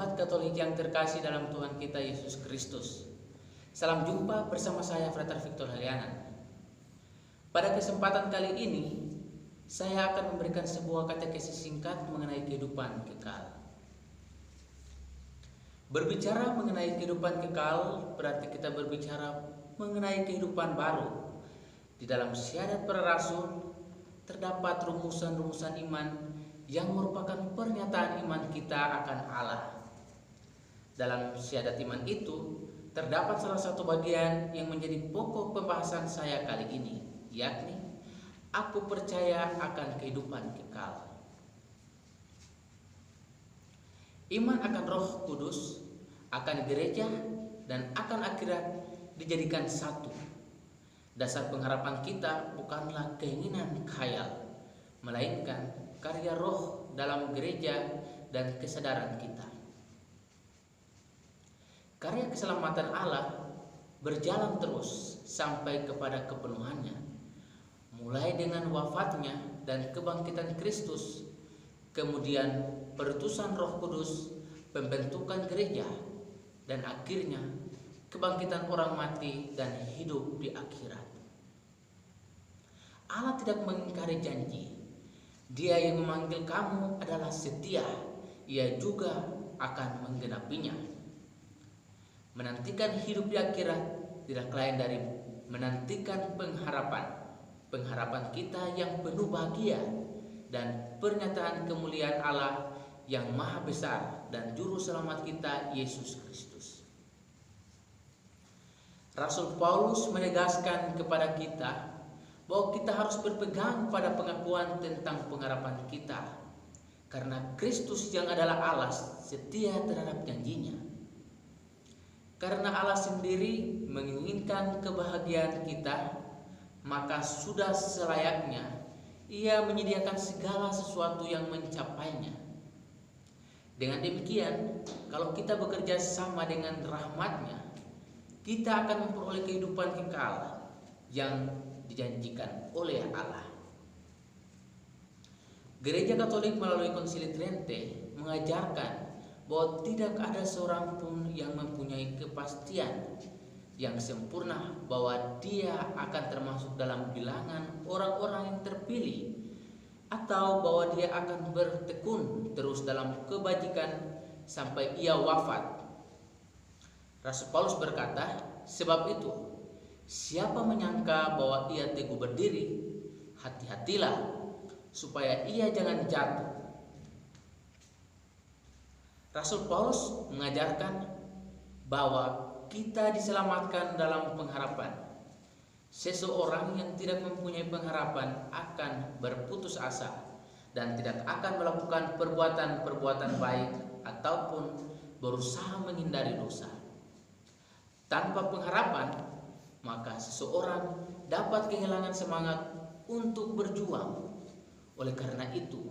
Sahabat Katolik yang terkasih dalam Tuhan kita Yesus Kristus, salam jumpa bersama saya Frater Victor Haliana. Pada kesempatan kali ini, saya akan memberikan sebuah katekesi singkat mengenai kehidupan kekal. Berbicara mengenai kehidupan kekal berarti kita berbicara mengenai kehidupan baru. Di dalam Syahadat para Rasul terdapat rumusan-rumusan iman yang merupakan pernyataan iman kita akan Allah. Dalam syahadat iman itu terdapat salah satu bagian yang menjadi pokok pembahasan saya kali ini, yakni aku percaya akan kehidupan kekal. Iman akan Roh Kudus, akan gereja, dan akan akhirat dijadikan satu. Dasar pengharapan kita bukanlah keinginan khayal, melainkan karya Roh dalam gereja dan kesadaran kita. Karya keselamatan Allah berjalan terus sampai kepada kepenuhannya, mulai dengan wafatnya dan kebangkitan Kristus, kemudian perutusan Roh Kudus, pembentukan gereja, dan akhirnya kebangkitan orang mati dan hidup di akhirat. Allah tidak mengingkari janji. Dia yang memanggil kamu adalah setia, ia juga akan menggenapinya. Menantikan hidup di akhirat tidak lain dari menantikan pengharapan kita yang penuh bahagia dan pernyataan kemuliaan Allah yang maha besar dan juru selamat kita Yesus Kristus. Rasul Paulus menegaskan kepada kita bahwa kita harus berpegang pada pengakuan tentang pengharapan kita, karena Kristus yang adalah Allah setia terhadap janjinya. Karena Allah sendiri menginginkan kebahagiaan kita, maka sudah selayaknya Ia menyediakan segala sesuatu yang mencapainya. Dengan demikian, kalau kita bekerja sama dengan rahmat-Nya, kita akan memperoleh kehidupan kekal yang dijanjikan oleh Allah. Gereja Katolik melalui Konsili Trente mengajarkan bahwa tidak ada seorang pun yang mempunyai kepastian yang sempurna bahwa dia akan termasuk dalam bilangan orang-orang yang terpilih, atau bahwa dia akan bertekun terus dalam kebajikan sampai ia wafat. Rasul Paulus berkata, sebab itu siapa menyangka bahwa ia teguh berdiri, hati-hatilah supaya ia jangan jatuh. Rasul Paulus mengajarkan bahwa kita diselamatkan dalam pengharapan. Seseorang yang tidak mempunyai pengharapan akan berputus asa dan tidak akan melakukan perbuatan-perbuatan baik ataupun berusaha menghindari dosa. Tanpa pengharapan, maka seseorang dapat kehilangan semangat untuk berjuang. Oleh karena itu,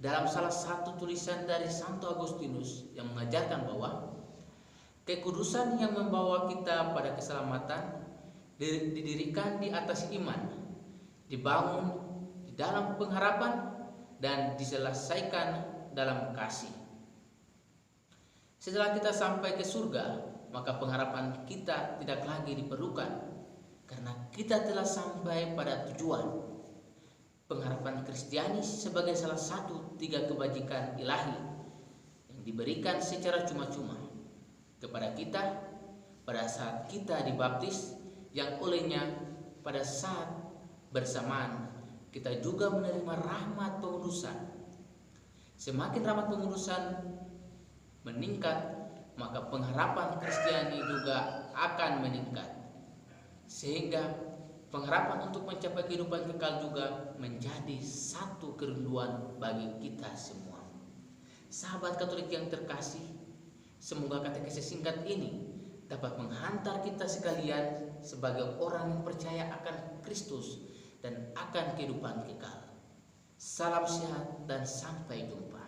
dalam salah satu tulisan dari Santo Agustinus yang mengajarkan bahwa kekudusan yang membawa kita pada keselamatan didirikan di atas iman, dibangun di dalam pengharapan, dan diselesaikan dalam kasih. Setelah kita sampai ke surga, maka pengharapan kita tidak lagi diperlukan karena kita telah sampai pada tujuan. Pengharapan Kristiani sebagai salah satu 3 kebajikan ilahi yang diberikan secara cuma-cuma kepada kita pada saat kita dibaptis, yang olehnya pada saat bersamaan kita juga menerima rahmat pengudusan. Semakin rahmat pengudusan meningkat, maka pengharapan Kristiani juga akan meningkat, sehingga pengharapan untuk mencapai kehidupan kekal juga menjadi satu kerinduan bagi kita semua. Sahabat Katolik yang terkasih, semoga katekesi singkat ini dapat menghantar kita sekalian sebagai orang yang percaya akan Kristus dan akan kehidupan kekal. Salam sehat dan sampai jumpa.